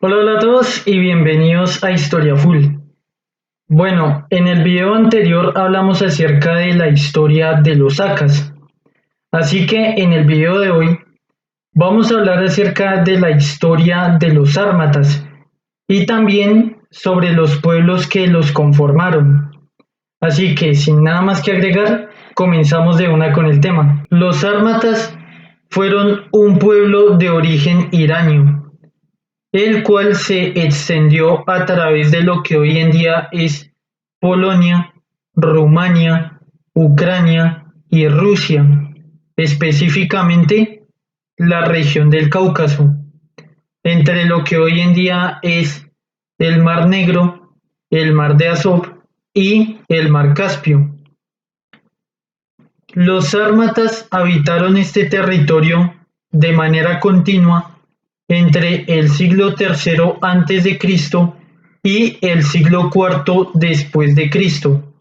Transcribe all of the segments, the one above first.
Hola a todos y bienvenidos a Historia Full. Bueno, en el video anterior hablamos acerca de la historia de los Acas, así que en el video de hoy vamos a hablar acerca de la historia de los Sármatas y también sobre los pueblos que los conformaron. Así que sin nada más que agregar, comenzamos de una con el tema. Los Sármatas fueron un pueblo de origen iranio, el cual se extendió a través de lo que hoy en día es Polonia, Rumania, Ucrania y Rusia, específicamente la región del Cáucaso, entre lo que hoy en día es el Mar Negro, el Mar de Azov y el Mar Caspio. Los sármatas habitaron este territorio de manera continua entre el siglo III a.C. y el siglo IV después de Cristo.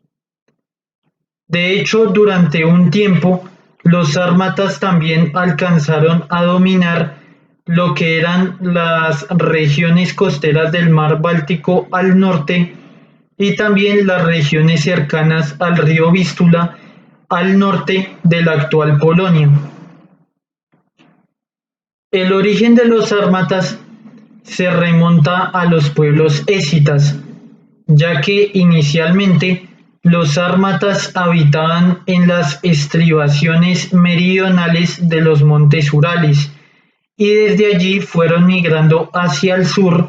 De hecho, durante un tiempo, los sármatas también alcanzaron a dominar lo que eran las regiones costeras del mar Báltico al norte y también las regiones cercanas al río Vístula al norte de la actual Polonia. El origen de los sármatas se remonta a los pueblos escitas, ya que inicialmente los sármatas habitaban en las estribaciones meridionales de los montes Urales y desde allí fueron migrando hacia el sur,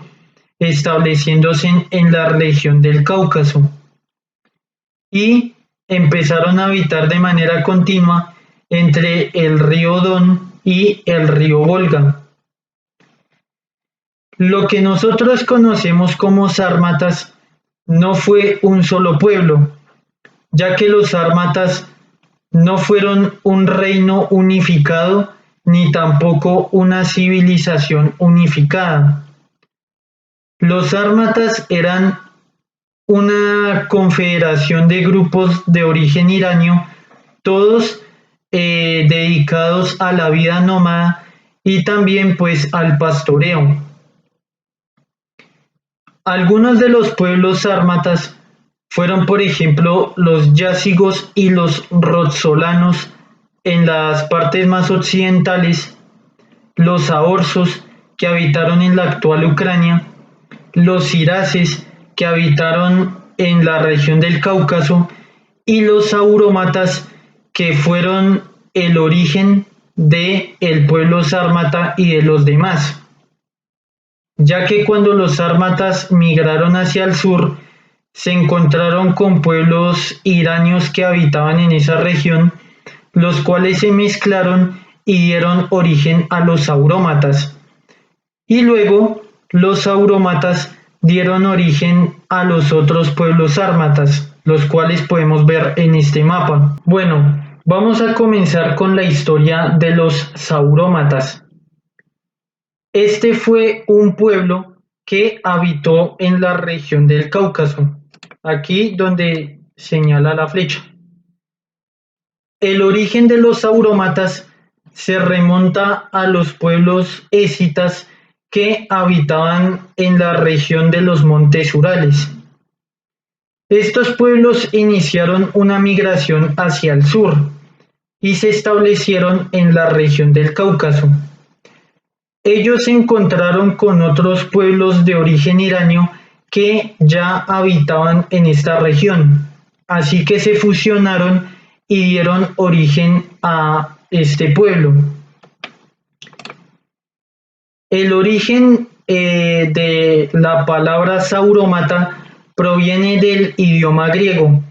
estableciéndose en la región del Cáucaso y empezaron a habitar de manera continua entre el río Don y el río Volga. Lo que nosotros conocemos como sármatas no fue un solo pueblo, ya que los sármatas no fueron un reino unificado ni tampoco una civilización unificada. Los sármatas eran una confederación de grupos de origen iranio, todos dedicados a la vida nómada y también pues al pastoreo. Algunos de los pueblos sármatas fueron, por ejemplo, los yácigos y los roxolanos en las partes más occidentales, los zaorsos que habitaron en la actual Ucrania, los iraces que habitaron en la región del Cáucaso y los saurómatas que fueron el origen de el pueblo sármata y de los demás, ya que cuando los sármatas migraron hacia el sur, se encontraron con pueblos iranios que habitaban en esa región, los cuales se mezclaron y dieron origen a los saurómatas. Y luego los saurómatas dieron origen a los otros pueblos sármatas, los cuales podemos ver en este mapa. Bueno, vamos a comenzar con la historia de los saurómatas. Este fue un pueblo que habitó en la región del Cáucaso, aquí donde señala la flecha. El origen de los saurómatas se remonta a los pueblos escitas que habitaban en la región de los montes Urales. Estos pueblos iniciaron una migración hacia el sur y se establecieron en la región del Cáucaso. Ellos se encontraron con otros pueblos de origen iranio que ya habitaban en esta región, así que se fusionaron y dieron origen a este pueblo. El origen de la palabra saurómata proviene del idioma griego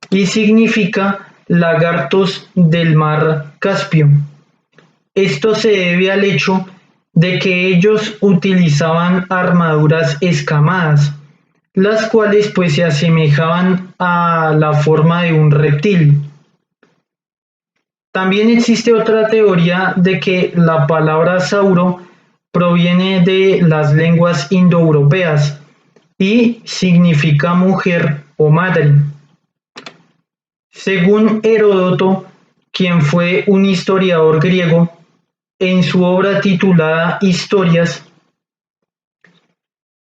y significa lagartos del mar Caspio. Esto se debe al hecho de que ellos utilizaban armaduras escamadas, las cuales pues se asemejaban a la forma de un reptil. También existe otra teoría de que la palabra sauro proviene de las lenguas indoeuropeas y significa mujer o madre. Según Heródoto, quien fue un historiador griego, en su obra titulada Historias,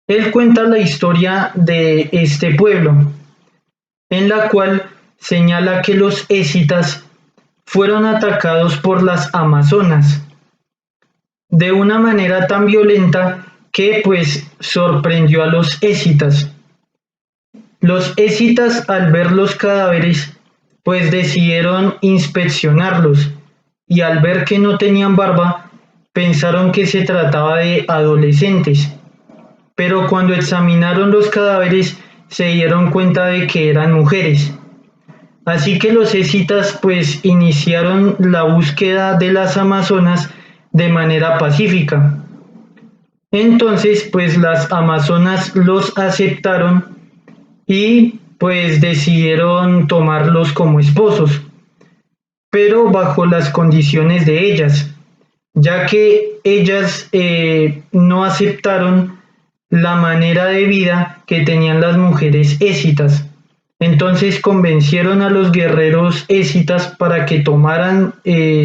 Él cuenta la historia de este pueblo, en la cual señala que los escitas fueron atacados por las amazonas de una manera tan violenta que pues sorprendió a los escitas. Los escitas, al ver los cadáveres, pues decidieron inspeccionarlos y al ver que no tenían barba, pensaron que se trataba de adolescentes, pero cuando examinaron los cadáveres se dieron cuenta de que eran mujeres. Así que los escitas pues iniciaron la búsqueda de las amazonas de manera pacífica. Entonces pues las amazonas los aceptaron y pues decidieron tomarlos como esposos, pero bajo las condiciones de ellas, ya que ellas no aceptaron la manera de vida que tenían las mujeres escitas. Entonces convencieron a los guerreros escitas para que tomaran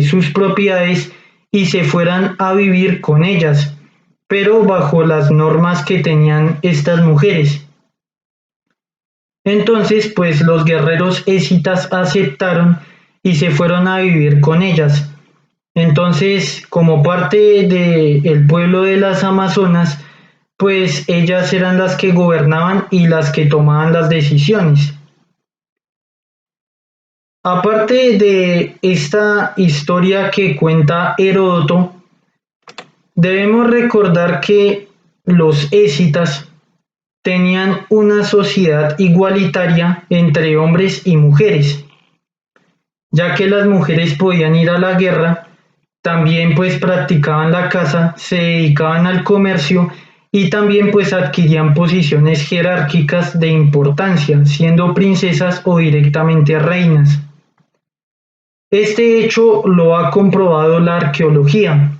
sus propiedades y se fueran a vivir con ellas, pero bajo las normas que tenían estas mujeres. Entonces, pues los guerreros escitas aceptaron y se fueron a vivir con ellas. Entonces, como parte del pueblo de las Amazonas, pues ellas eran las que gobernaban y las que tomaban las decisiones. Aparte de esta historia que cuenta Heródoto, debemos recordar que los escitas tenían una sociedad igualitaria entre hombres y mujeres, ya que las mujeres podían ir a la guerra, también pues practicaban la caza, se dedicaban al comercio y también pues adquirían posiciones jerárquicas de importancia, siendo princesas o directamente reinas. Este hecho lo ha comprobado la arqueología,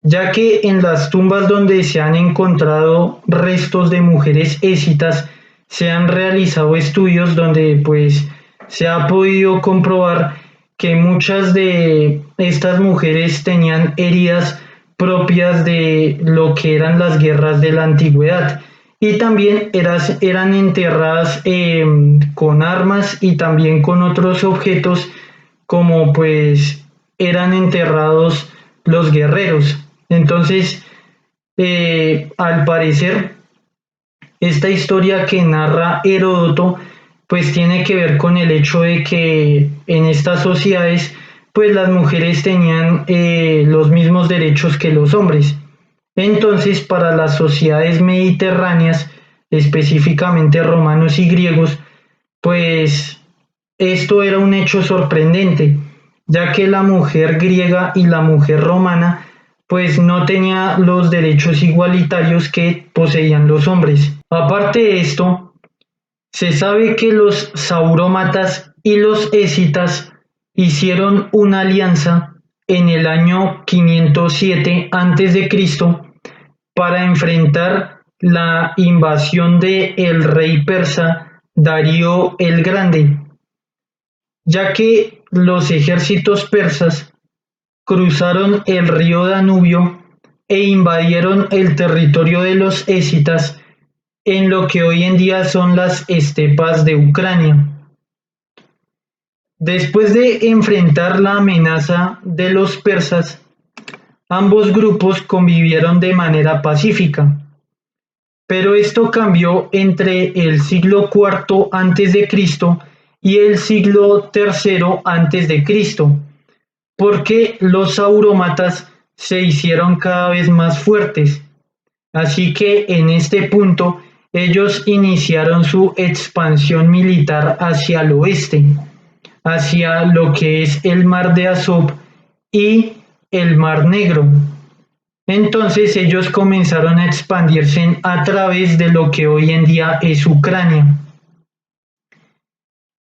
ya que en las tumbas donde se han encontrado restos de mujeres escitas se han realizado estudios donde pues se ha podido comprobar que muchas de estas mujeres tenían heridas propias de lo que eran las guerras de la antigüedad y también eran enterradas con armas y también con otros objetos como pues eran enterrados los guerreros. Entonces, al parecer, esta historia que narra Heródoto, pues tiene que ver con el hecho de que en estas sociedades, pues las mujeres tenían los mismos derechos que los hombres. Entonces, para las sociedades mediterráneas, específicamente romanos y griegos, pues esto era un hecho sorprendente, ya que la mujer griega y la mujer romana pues no tenía los derechos igualitarios que poseían los hombres. Aparte de esto, se sabe que los saurómatas y los escitas hicieron una alianza en el año 507 a.C. para enfrentar la invasión de el rey persa Darío el Grande, ya que los ejércitos persas cruzaron el río Danubio e invadieron el territorio de los escitas en lo que hoy en día son las estepas de Ucrania. Después de enfrentar la amenaza de los persas, ambos grupos convivieron de manera pacífica, pero esto cambió entre el siglo IV a.C. y el siglo III a.C., porque los saurómatas se hicieron cada vez más fuertes. Así que en este punto ellos iniciaron su expansión militar hacia el oeste, hacia lo que es el mar de Azov y el mar Negro. Entonces ellos comenzaron a expandirse a través de lo que hoy en día es Ucrania.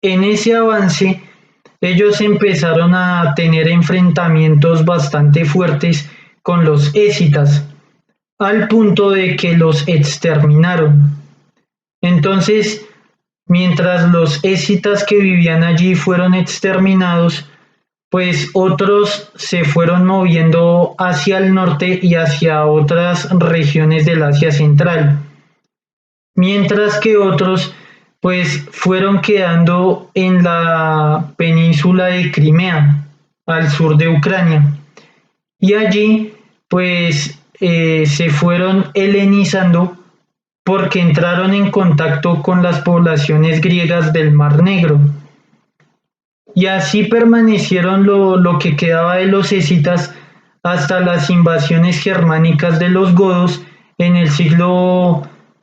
En ese avance, ellos empezaron a tener enfrentamientos bastante fuertes con los escitas, al punto de que los exterminaron. Entonces, mientras los escitas que vivían allí fueron exterminados, pues otros se fueron moviendo hacia el norte y hacia otras regiones del Asia Central, mientras que otros pues fueron quedando en la península de Crimea, al sur de Ucrania, y allí pues se fueron helenizando porque entraron en contacto con las poblaciones griegas del Mar Negro. Y así permanecieron lo que quedaba de los escitas hasta las invasiones germánicas de los godos en el siglo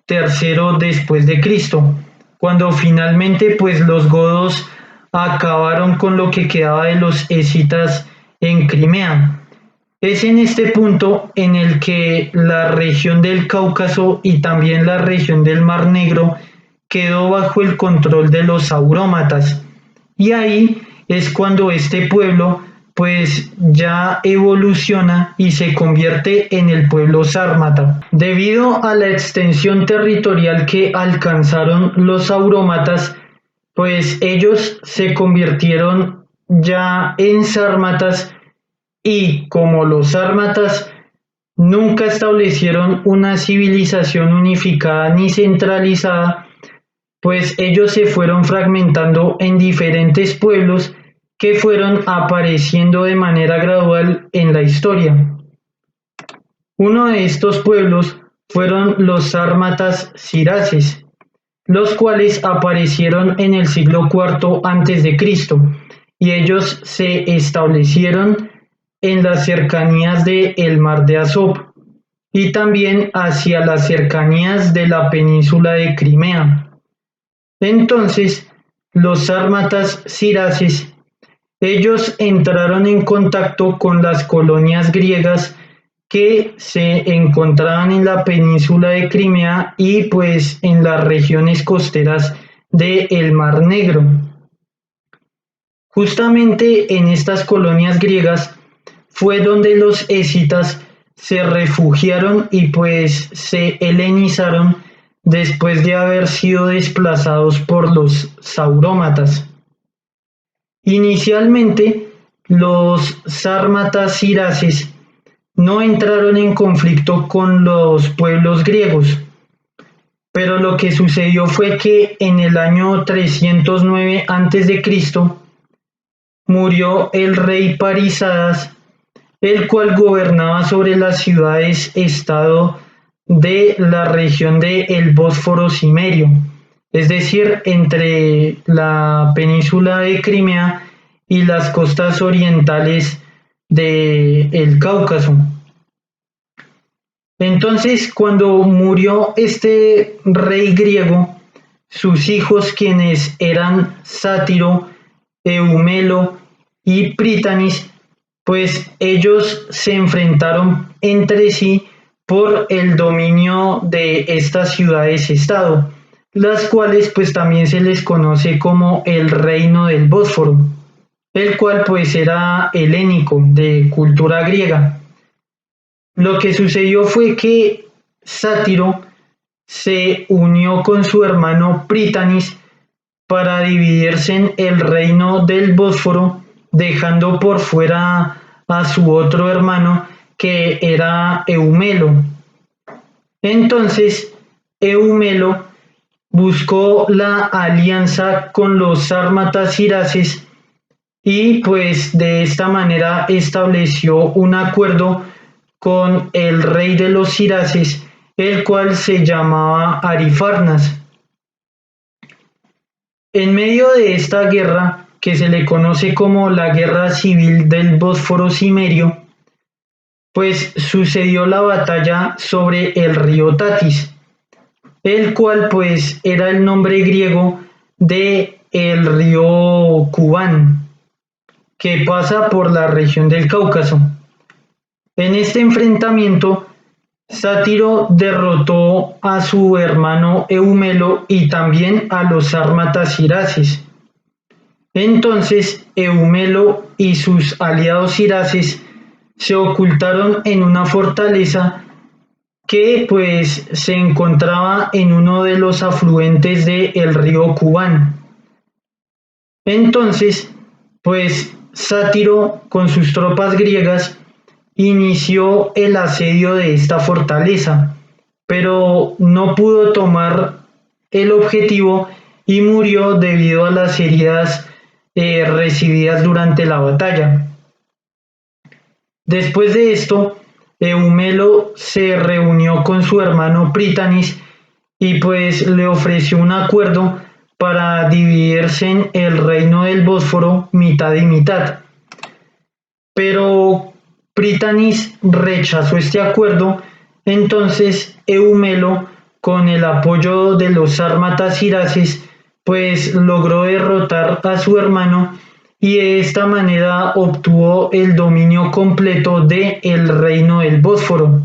III después de Cristo, cuando finalmente pues los godos acabaron con lo que quedaba de los escitas en Crimea. Es en este punto en el que la región del Cáucaso y también la región del Mar Negro quedó bajo el control de los saurómatas. Y ahí es cuando este pueblo pues ya evoluciona y se convierte en el pueblo sármata. Debido a la extensión territorial que alcanzaron los saurómatas, pues ellos se convirtieron ya en sármatas, y como los sármatas nunca establecieron una civilización unificada ni centralizada, pues ellos se fueron fragmentando en diferentes pueblos que fueron apareciendo de manera gradual en la historia. Uno de estos pueblos fueron los sármatas ciraces, los cuales aparecieron en el siglo IV antes de Cristo, y ellos se establecieron en las cercanías del mar de Azov y también hacia las cercanías de la península de Crimea. Entonces, los sármatas ciraces, ellos entraron en contacto con las colonias griegas que se encontraban en la península de Crimea y pues en las regiones costeras del Mar Negro. Justamente en estas colonias griegas fue donde los escitas se refugiaron y pues se helenizaron después de haber sido desplazados por los saurómatas. Inicialmente, los sármatas ciraces no entraron en conflicto con los pueblos griegos, pero lo que sucedió fue que en el año 309 a.C. murió el rey Parísadas, el cual gobernaba sobre las ciudades-estado de la región del Bósforo Cimerio, es decir, entre la península de Crimea y las costas orientales del Cáucaso. Entonces, cuando murió este rey griego, sus hijos, quienes eran Sátiro, Eumelo y Prítanis, pues ellos se enfrentaron entre sí por el dominio de estas ciudades-estado, las cuales pues también se les conoce como el reino del Bósforo, el cual pues era helénico, de cultura griega. Lo que sucedió fue que Sátiro se unió con su hermano Prítanis para dividirse en el reino del Bósforo, dejando por fuera a su otro hermano que era Eumelo. Entonces, Eumelo buscó la alianza con los sármatas ciraces y pues de esta manera estableció un acuerdo con el rey de los ciraces, el cual se llamaba Arifarnas. En medio de esta guerra, que se le conoce como la Guerra Civil del Bósforo Cimerio, pues sucedió la batalla sobre el río Tatis, el cual pues era el nombre griego de el río Kubán, que pasa por la región del Cáucaso. En este enfrentamiento, Sátiro derrotó a su hermano Eumelo y también a los sármatas ciraces. Entonces Eumelo y sus aliados ciraces se ocultaron en una fortaleza que pues se encontraba en uno de los afluentes del río Kubán. Entonces, pues Sátiro, con sus tropas griegas, inició el asedio de esta fortaleza, pero no pudo tomar el objetivo y murió debido a las heridas recibidas durante la batalla. Después de esto, Eumelo se reunió con su hermano Prítanis y pues le ofreció un acuerdo para dividirse en el reino del Bósforo mitad y mitad. Pero Prítanis rechazó este acuerdo, entonces Eumelo, con el apoyo de los sármatas iraces, pues logró derrotar a su hermano y de esta manera obtuvo el dominio completo de el reino del Bósforo.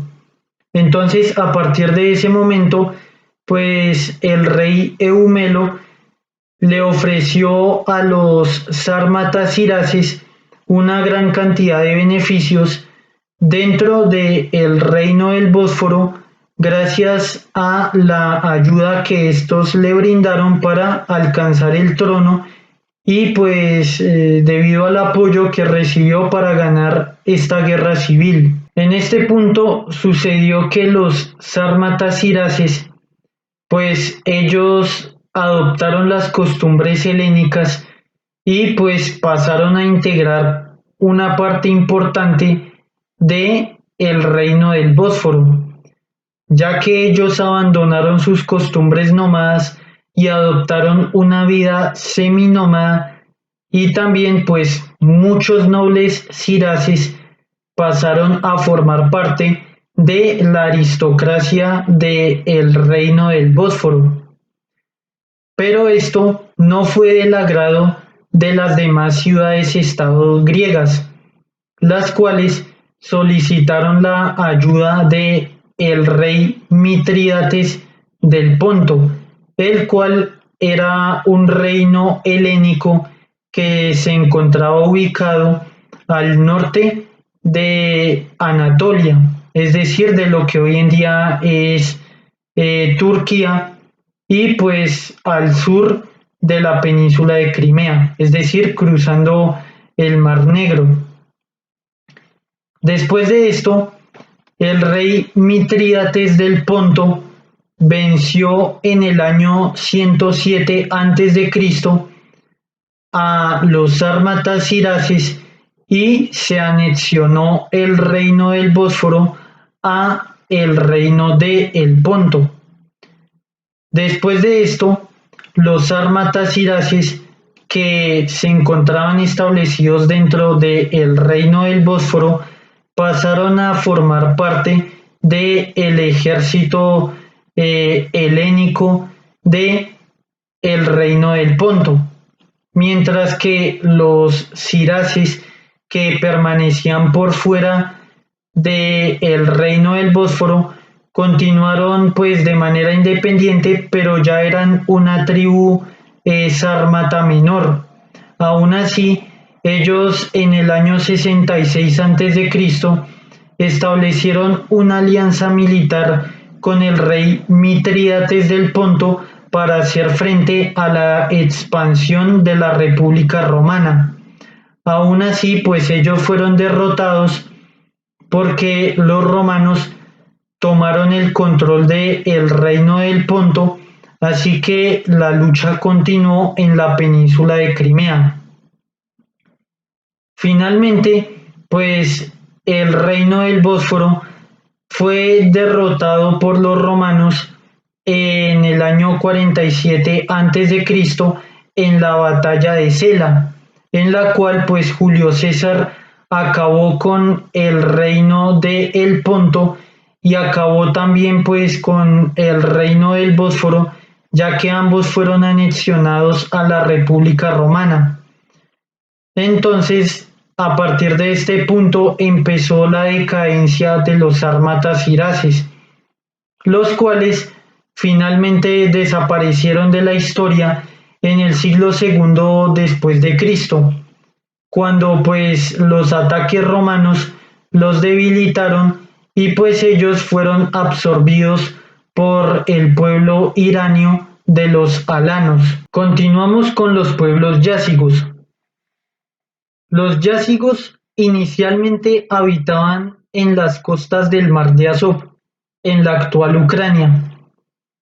Entonces, a partir de ese momento, pues el rey Eumelo le ofreció a los sármatas iraces una gran cantidad de beneficios dentro del reino del Bósforo gracias a la ayuda que estos le brindaron para alcanzar el trono y pues debido al apoyo que recibió para ganar esta guerra civil. En este punto sucedió que los sármatas iraces pues ellos adoptaron las costumbres helénicas y pues pasaron a integrar una parte importante de el reino del Bósforo, ya que ellos abandonaron sus costumbres nómadas y adoptaron una vida seminómada y también pues muchos nobles siraces pasaron a formar parte de la aristocracia del reino del Bósforo. Pero esto no fue del agrado de las demás ciudades-estado griegas, las cuales solicitaron la ayuda de el rey Mitrídates del Ponto, el cual era un reino helénico que se encontraba ubicado al norte de Anatolia, es decir, de lo que hoy en día es Turquía, y pues al sur de la península de Crimea, es decir, cruzando el Mar Negro. Después de esto, el rey Mitrídates del Ponto venció en el año 107 a.C. a los sármatas iraces y se anexionó el reino del Bósforo a el reino de el Ponto. Después de esto, los sármatas iraces que se encontraban establecidos dentro del reino del Bósforo pasaron a formar parte del ejército helénico de el reino del Ponto, mientras que los siraces que permanecían por fuera del reino del Bósforo continuaron pues de manera independiente, pero ya eran una tribu sármata menor. Aún así, ellos en el año 66 a.C. establecieron una alianza militar con el rey Mitrídates del Ponto para hacer frente a la expansión de la República Romana. Aún así, pues ellos fueron derrotados porque los romanos tomaron el control del reino del Ponto, así que la lucha continuó en la península de Crimea. Finalmente, pues el reino del Bósforo fue derrotado por los romanos en el año 47 a.C. en la batalla de Sela, en la cual pues Julio César acabó con el reino de el Ponto y acabó también pues con el reino del Bósforo, ya que ambos fueron anexionados a la República Romana. Entonces, a partir de este punto empezó la decadencia de los sármatas iraces, los cuales finalmente desaparecieron de la historia en el siglo II después de Cristo, cuando pues los ataques romanos los debilitaron y pues ellos fueron absorbidos por el pueblo iranio de los alanos. Continuamos con los pueblos yázigos. Los yácigos inicialmente habitaban en las costas del Mar de Azov, en la actual Ucrania,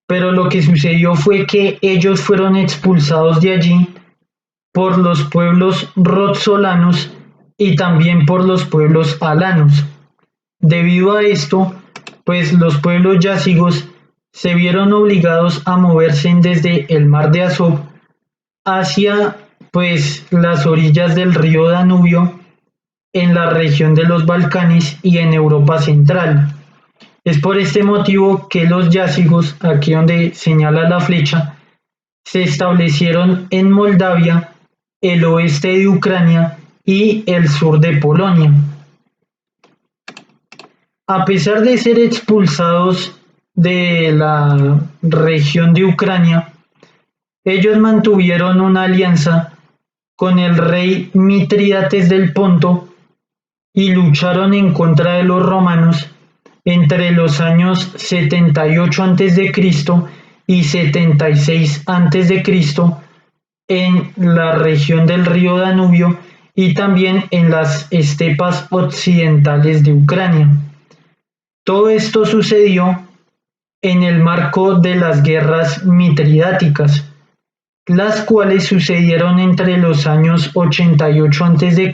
pero lo que sucedió fue que ellos fueron expulsados de allí por los pueblos roxolanos y también por los pueblos alanos. Debido a esto, pues los pueblos yácigos se vieron obligados a moverse desde el Mar de Azov hacia pues las orillas del río Danubio en la región de los Balcanes y en Europa Central. Es por este motivo que los yácigos, aquí donde señala la flecha, se establecieron en Moldavia, el oeste de Ucrania y el sur de Polonia. A pesar de ser expulsados de la región de Ucrania, ellos mantuvieron una alianza con el rey Mitrídates del Ponto y lucharon en contra de los romanos entre los años 78 a.C. y 76 a.C. en la región del río Danubio y también en las estepas occidentales de Ucrania. Todo esto sucedió en el marco de las guerras mitridáticas, las cuales sucedieron entre los años 88 a.C.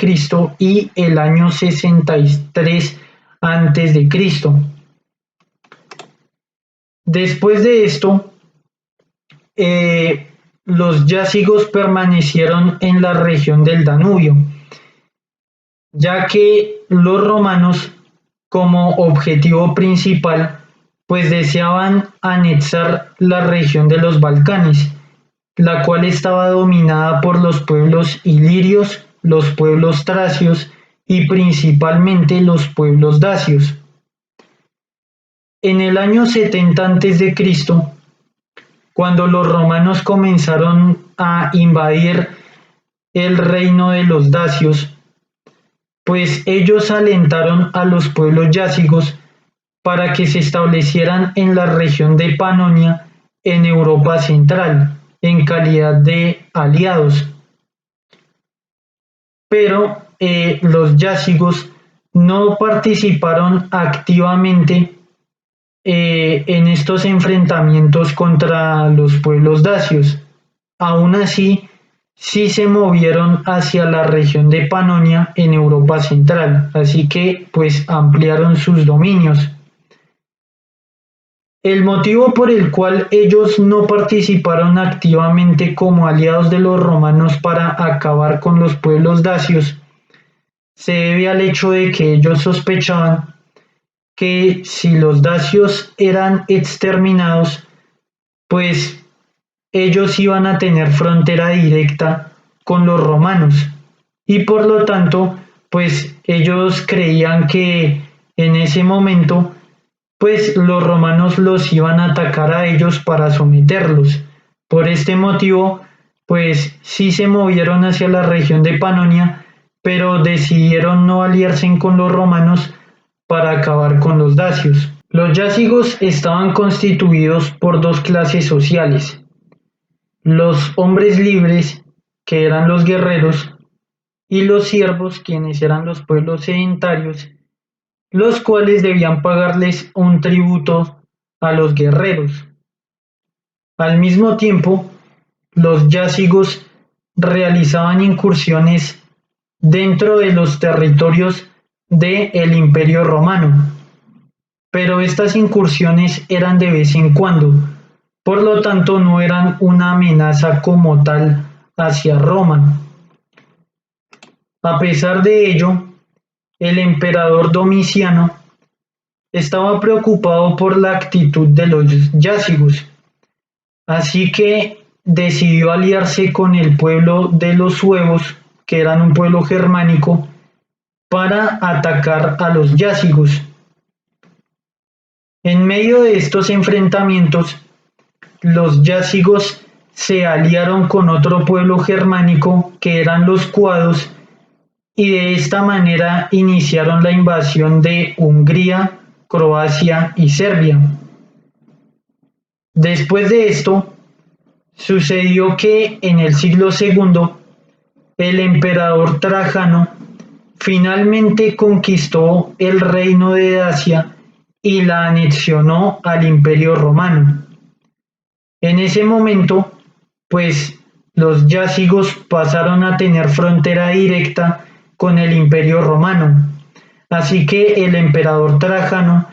y el año 63 a.C. Después de esto, los yácigos permanecieron en la región del Danubio, ya que los romanos, como objetivo principal, pues deseaban anexar la región de los Balcanes, la cual estaba dominada por los pueblos ilirios, los pueblos tracios y principalmente los pueblos dacios. En el año 70 a.C., cuando los romanos comenzaron a invadir el reino de los dacios, pues ellos alentaron a los pueblos yácigos para que se establecieran en la región de Panonia, en Europa Central, en calidad de aliados. Pero los yácigos no participaron activamente en estos enfrentamientos contra los pueblos dacios. Aún así, sí se movieron hacia la región de Panonia en Europa Central, así que pues ampliaron sus dominios. El motivo por el cual ellos no participaron activamente como aliados de los romanos para acabar con los pueblos dacios se debe al hecho de que ellos sospechaban que si los dacios eran exterminados, pues ellos iban a tener frontera directa con los romanos y por lo tanto, pues ellos creían que en ese momento, pues los romanos los iban a atacar a ellos para someterlos. Por este motivo, pues sí se movieron hacia la región de Panonia, pero decidieron no aliarse con los romanos para acabar con los dacios. Los yácigos estaban constituidos por dos clases sociales: los hombres libres, que eran los guerreros, y los siervos, quienes eran los pueblos sedentarios, los cuales debían pagarles un tributo a los guerreros. Al mismo tiempo, los yácigos realizaban incursiones dentro de los territorios del Imperio Romano, pero estas incursiones eran de vez en cuando, por lo tanto no eran una amenaza como tal hacia Roma. A pesar de ello, el emperador Domiciano estaba preocupado por la actitud de los yácigos, así que decidió aliarse con el pueblo de los suevos, que eran un pueblo germánico, para atacar a los yácigos. En medio de estos enfrentamientos, los yácigos se aliaron con otro pueblo germánico, que eran los cuados, y de esta manera iniciaron la invasión de Hungría, Croacia y Serbia. Después de esto, sucedió que en el siglo II el emperador Trajano finalmente conquistó el reino de Dacia y la anexionó al Imperio Romano. En ese momento, pues los yácigos pasaron a tener frontera directa con el Imperio Romano, así que el emperador Trajano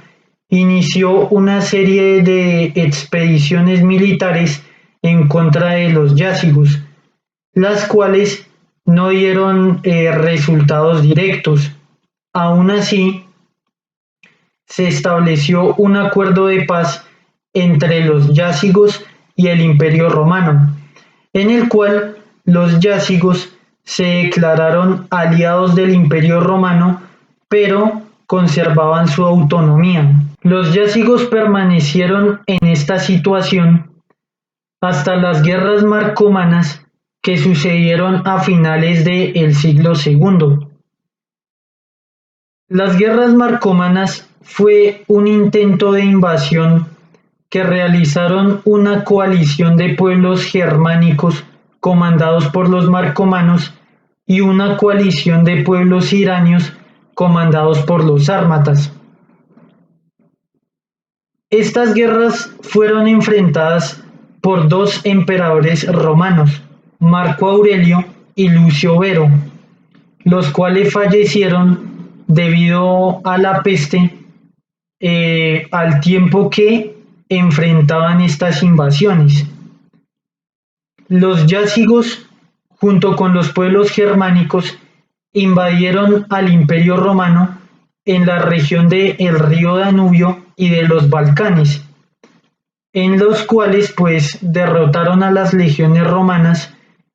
inició una serie de expediciones militares en contra de los yácigos, las cuales no dieron resultados directos. Aún así, se estableció un acuerdo de paz entre los yácigos y el Imperio Romano, en el cual los yácigos se declararon aliados del Imperio Romano, pero conservaban su autonomía. Los yácigos permanecieron en esta situación hasta las guerras marcomanas que sucedieron a finales del siglo II. Las guerras marcomanas fue un intento de invasión que realizaron una coalición de pueblos germánicos comandados por los marcomanos y una coalición de pueblos iranios comandados por los sármatas. Estas guerras fueron enfrentadas por dos emperadores romanos, Marco Aurelio y Lucio Vero, los cuales fallecieron debido a la peste al tiempo que enfrentaban estas invasiones. Los yácigos, junto con los pueblos germánicos, invadieron al Imperio Romano en la región del río Danubio y de los Balcanes, en los cuales pues derrotaron a las legiones romanas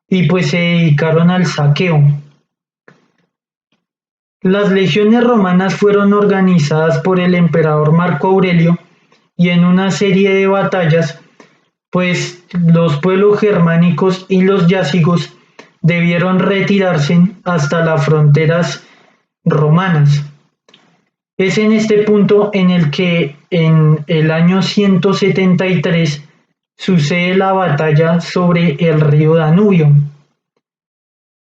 y pues se dedicaron al saqueo. Las legiones romanas fueron organizadas por el emperador Marco Aurelio y en una serie de batallas, pues los pueblos germánicos y los yácigos debieron retirarse hasta las fronteras romanas. Es en este punto en el que en el año 173 sucede la batalla sobre el río Danubio.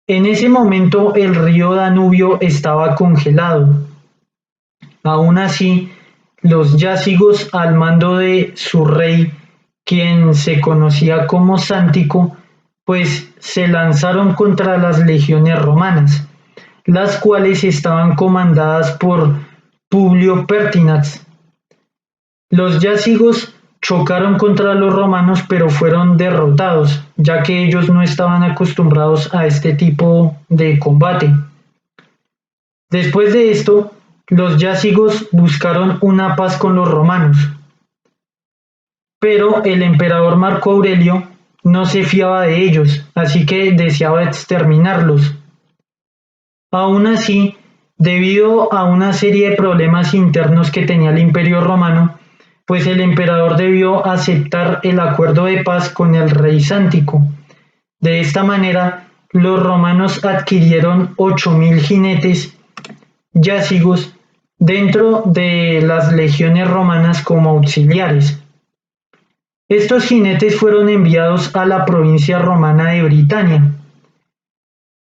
En ese momento el río Danubio estaba congelado. Aún así, los yácigos al mando de su rey, quien se conocía como Sántico, pues se lanzaron contra las legiones romanas, las cuales estaban comandadas por Publio Pertinax. Los yácigos chocaron contra los romanos pero fueron derrotados, ya que ellos no estaban acostumbrados a este tipo de combate. Después de esto, los yácigos buscaron una paz con los romanos, pero el emperador Marco Aurelio no se fiaba de ellos, así que deseaba exterminarlos. Aún así, debido a una serie de problemas internos que tenía el Imperio Romano, pues el emperador debió aceptar el acuerdo de paz con el rey Sántico. De esta manera, los romanos adquirieron 8.000 jinetes yácigos dentro de las legiones romanas como auxiliares. Estos jinetes fueron enviados a la provincia romana de Britania,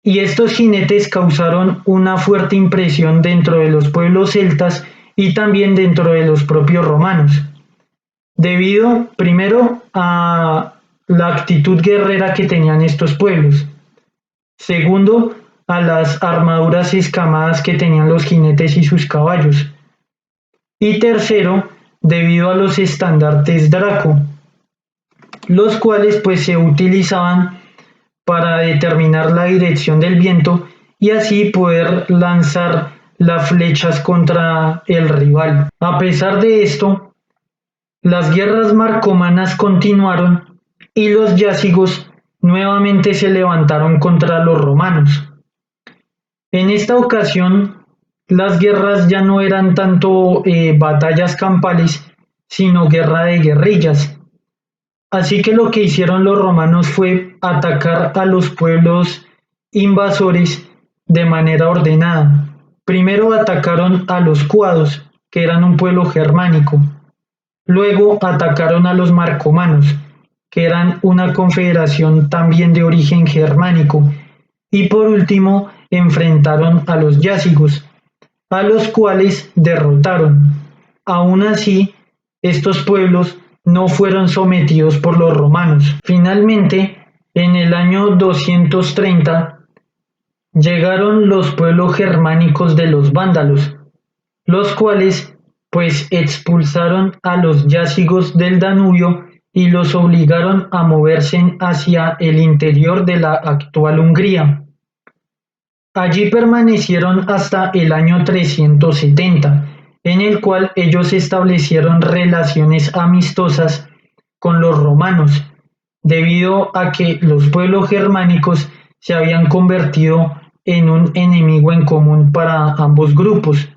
y estos jinetes causaron una fuerte impresión dentro de los pueblos celtas y también dentro de los propios romanos, debido primero a la actitud guerrera que tenían estos pueblos, segundo a las armaduras escamadas que tenían los jinetes y sus caballos, y tercero debido a los estandartes Draco, los cuales pues se utilizaban para determinar la dirección del viento y así poder lanzar las flechas contra el rival. A pesar de esto, las guerras marcomanas continuaron y los yácigos nuevamente se levantaron contra los romanos. En esta ocasión, las guerras ya no eran tanto batallas campales, sino guerra de guerrillas. Así que lo que hicieron los romanos fue atacar a los pueblos invasores de manera ordenada. Primero atacaron a los cuados, que eran un pueblo germánico. Luego atacaron a los marcomanos, que eran una confederación también de origen germánico. y por último enfrentaron a los yácigos, a los cuales derrotaron. Aún así, estos pueblos no fueron sometidos por los romanos. Finalmente, en el año 230, llegaron los pueblos germánicos de los vándalos, los cuales pues expulsaron a los yácigos del Danubio y los obligaron a moverse hacia el interior de la actual Hungría. Allí permanecieron hasta el año 370, en el cual ellos establecieron relaciones amistosas con los romanos, debido a que los pueblos germánicos se habían convertido en un enemigo en común para ambos grupos.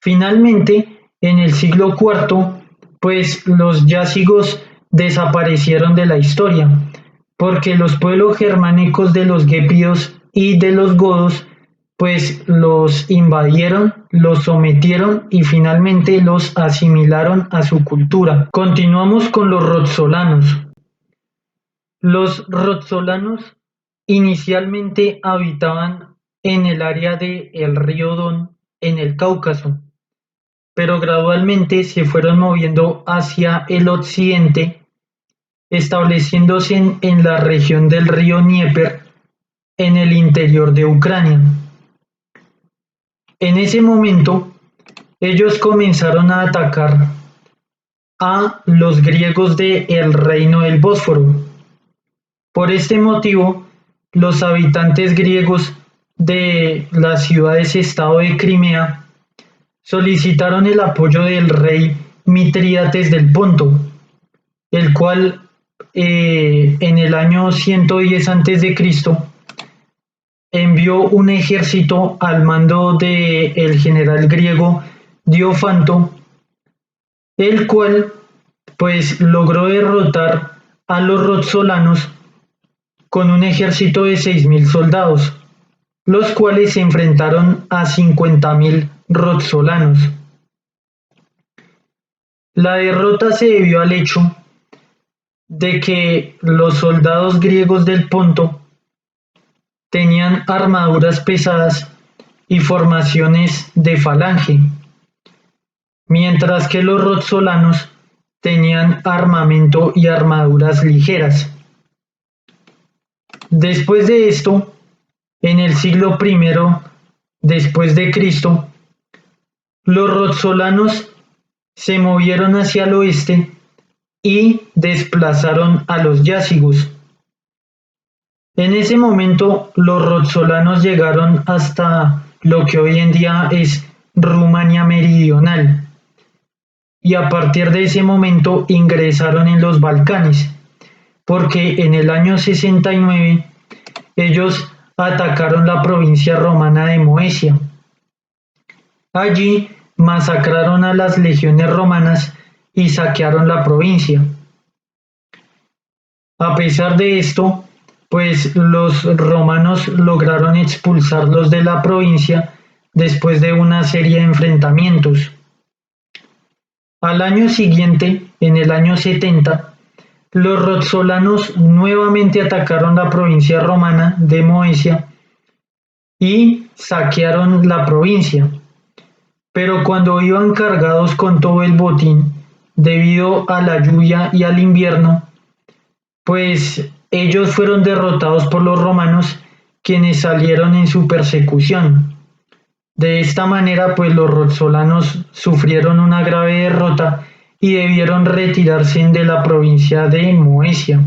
Finalmente, en el siglo IV, pues los yácigos desaparecieron de la historia, porque los pueblos germánicos de los guepios y de los godos pues los invadieron, los sometieron y finalmente los asimilaron a su cultura. Continuamos con los roxolanos. Los roxolanos inicialmente habitaban en el área del río Don, en el Cáucaso, pero gradualmente se fueron moviendo hacia el occidente, estableciéndose en la región del río Dnieper, en el interior de Ucrania. En ese momento, ellos comenzaron a atacar a los griegos del reino del Bósforo. Por este motivo, los habitantes griegos de las ciudades-estado de Crimea solicitaron el apoyo del rey Mitrídates del Ponto, el cual en el año 110 a.C. envió un ejército al mando del general griego Diofanto, el cual pues logró derrotar a los roxolanos con un ejército de 6.000 soldados, los cuales se enfrentaron a 50.000 roxolanos. La derrota se debió al hecho de que los soldados griegos del Ponto tenían armaduras pesadas y formaciones de falange, mientras que los roxolanos tenían armamento y armaduras ligeras. Después de esto, en el siglo I después de Cristo, los roxolanos se movieron hacia el oeste y desplazaron a los yácigos. En ese momento, los roxolanos llegaron hasta lo que hoy en día es Rumania Meridional, y a partir de ese momento ingresaron en los Balcanes, porque en el año 69 ellos atacaron la provincia romana de Moesia. Allí masacraron a las legiones romanas y saquearon la provincia. A pesar de esto, pues los romanos lograron expulsarlos de la provincia después de una serie de enfrentamientos. Al año siguiente, en el año 70, los roxolanos nuevamente atacaron la provincia romana de Moesia y saquearon la provincia. Pero cuando iban cargados con todo el botín, debido a la lluvia y al invierno, pues ellos fueron derrotados por los romanos, quienes salieron en su persecución. De esta manera, pues los roxolanos sufrieron una grave derrota y debieron retirarse de la provincia de Moesia.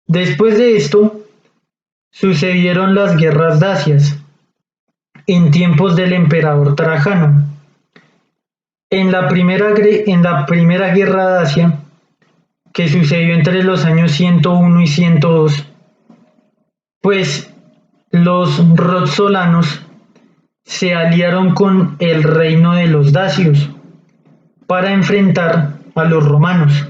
Después de esto, sucedieron las guerras dacias, en tiempos del emperador Trajano. En la primera guerra dacia, que sucedió entre los años 101 y 102, pues los roxolanos se aliaron con el reino de los dacios para enfrentar a los romanos.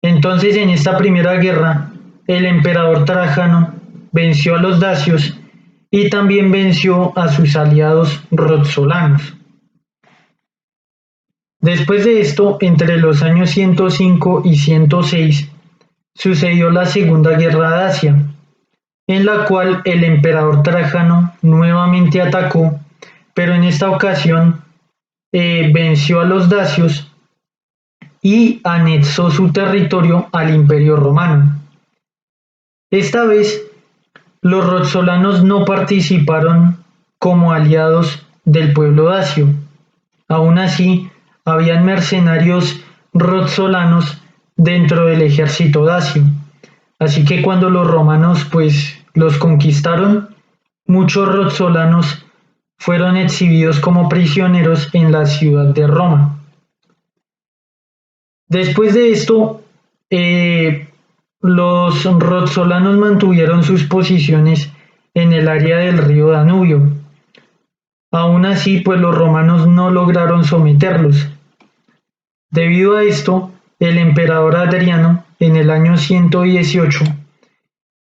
Entonces, en esta primera guerra, el emperador Trajano venció a los dacios y también venció a sus aliados roxolanos. Después de esto, entre los años 105 y 106, sucedió la Segunda Guerra Dacia, en la cual el emperador Trajano nuevamente atacó, pero en esta ocasión venció a los dacios y anexó su territorio al Imperio Romano. Esta vez, los roxolanos no participaron como aliados del pueblo dacio. Aún así, habían mercenarios roxolanos dentro del ejército dacio. Así que cuando los romanos pues los conquistaron, muchos roxolanos fueron exhibidos como prisioneros en la ciudad de Roma. Después de esto, los roxolanos mantuvieron sus posiciones en el área del río Danubio. Aún así, pues los romanos no lograron someterlos. Debido a esto, el emperador Adriano, en el año 118,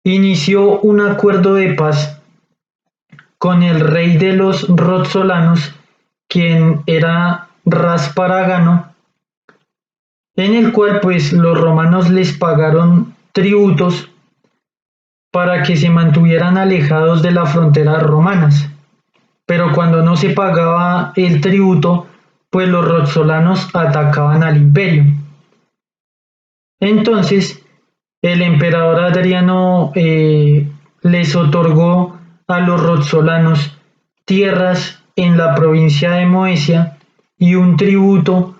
inició un acuerdo de paz con el rey de los roxolanos, quien era Rasparagano, en el cual pues los romanos les pagaron tributos para que se mantuvieran alejados de las fronteras romanas. Pero cuando no se pagaba el tributo, pues los roxolanos atacaban al imperio. Entonces, el emperador Adriano les otorgó a los roxolanos tierras en la provincia de Moesia y un tributo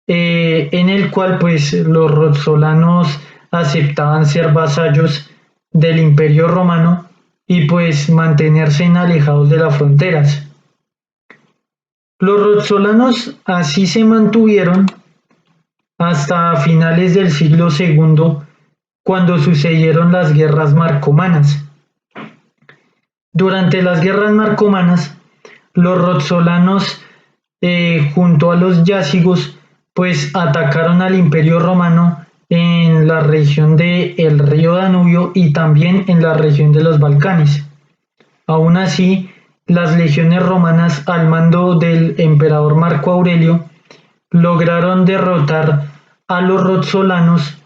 en el cual pues los roxolanos aceptaban ser vasallos del Imperio Romano y pues mantenerse alejados de las fronteras. Los roxolanos así se mantuvieron hasta finales del siglo II, cuando sucedieron las guerras marcomanas. Durante las guerras marcomanas, los roxolanos junto a los yácigos pues atacaron al Imperio Romano en la región del río Danubio y también en la región de los Balcanes. Aún así, las legiones romanas al mando del emperador Marco Aurelio lograron derrotar a los roxolanos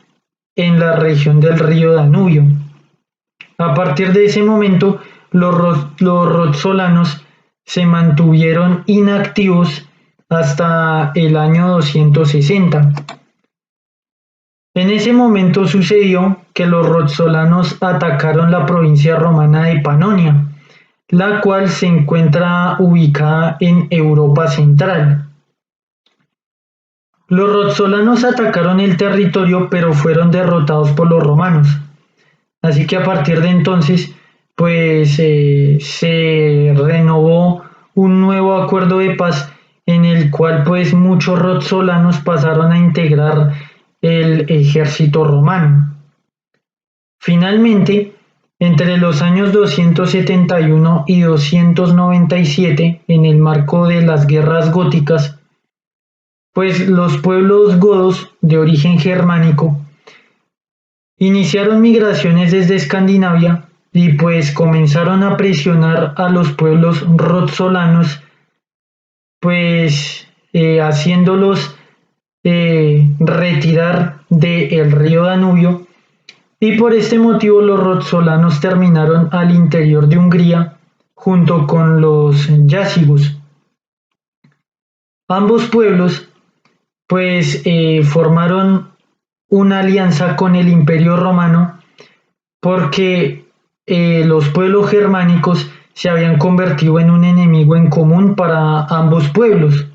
en la región del río Danubio. A partir de ese momento, los roxolanos se mantuvieron inactivos hasta el año 260. En ese momento sucedió que los roxolanos atacaron la provincia romana de Panonia, la cual se encuentra ubicada en Europa Central. Los roxolanos atacaron el territorio, pero fueron derrotados por los romanos. Así que a partir de entonces, pues se renovó un nuevo acuerdo de paz en el cual pues muchos roxolanos pasaron a integrar el ejército romano. Finalmente, entre los años 271 y 297, en el marco de las guerras góticas, pues los pueblos godos de origen germánico iniciaron migraciones desde Escandinavia y pues comenzaron a presionar a los pueblos roxolanos, pues haciéndolos retirar del río Danubio, y por este motivo los roxolanos terminaron al interior de Hungría junto con los yácigos. Ambos pueblos pues formaron una alianza con el Imperio Romano porque los pueblos germánicos se habían convertido en un enemigo en común para ambos pueblos,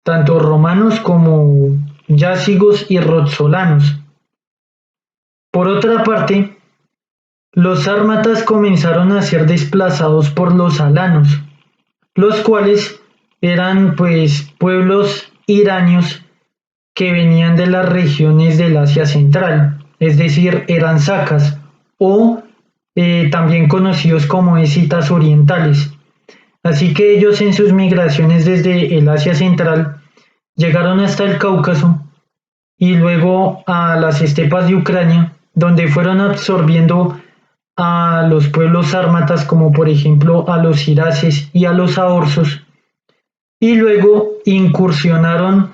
tanto romanos como yácigos y roxolanos. Por otra parte, los sármatas comenzaron a ser desplazados por los alanos, los cuales eran pues pueblos iranios que venían de las regiones del Asia Central, es decir, eran sacas o también conocidos como escitas orientales. Así que ellos en sus migraciones desde el Asia Central llegaron hasta el Cáucaso y luego a las estepas de Ucrania, donde fueron absorbiendo a los pueblos sármatas como por ejemplo a los iraces y a los aorsos, y luego incursionaron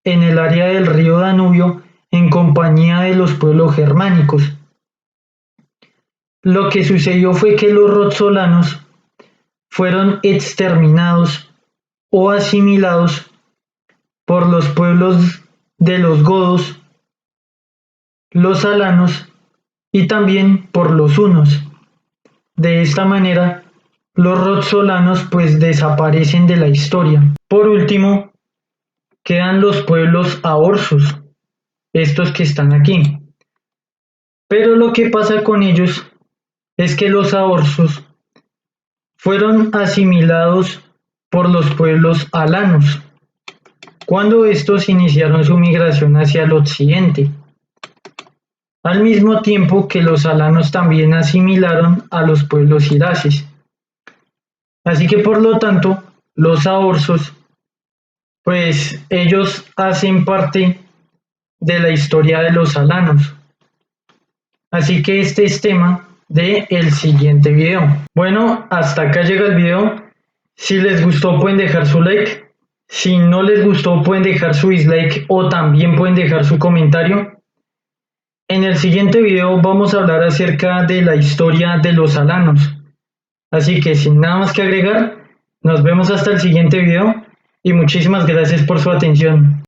en el área del río Danubio en compañía de los pueblos germánicos. Lo que sucedió fue que los roxolanos fueron exterminados o asimilados por los pueblos de los godos, los alanos y también por los hunos. De esta manera, los roxolanos pues desaparecen de la historia. Por último, quedan los pueblos aorsos, estos que están aquí. Pero lo que pasa con ellos es que los aorsos fueron asimilados por los pueblos alanos, cuando estos iniciaron su migración hacia el occidente, al mismo tiempo que los alanos también asimilaron a los pueblos iraces. Así que por lo tanto, los aorsos, pues ellos hacen parte de la historia de los alanos. Así que este es tema del siguiente video. Bueno, hasta acá llega el video. Si les gustó pueden dejar su like. Si no les gustó pueden dejar su dislike o también pueden dejar su comentario. En el siguiente video vamos a hablar acerca de la historia de los alanos. Así que sin nada más que agregar, nos vemos hasta el siguiente video y muchísimas gracias por su atención.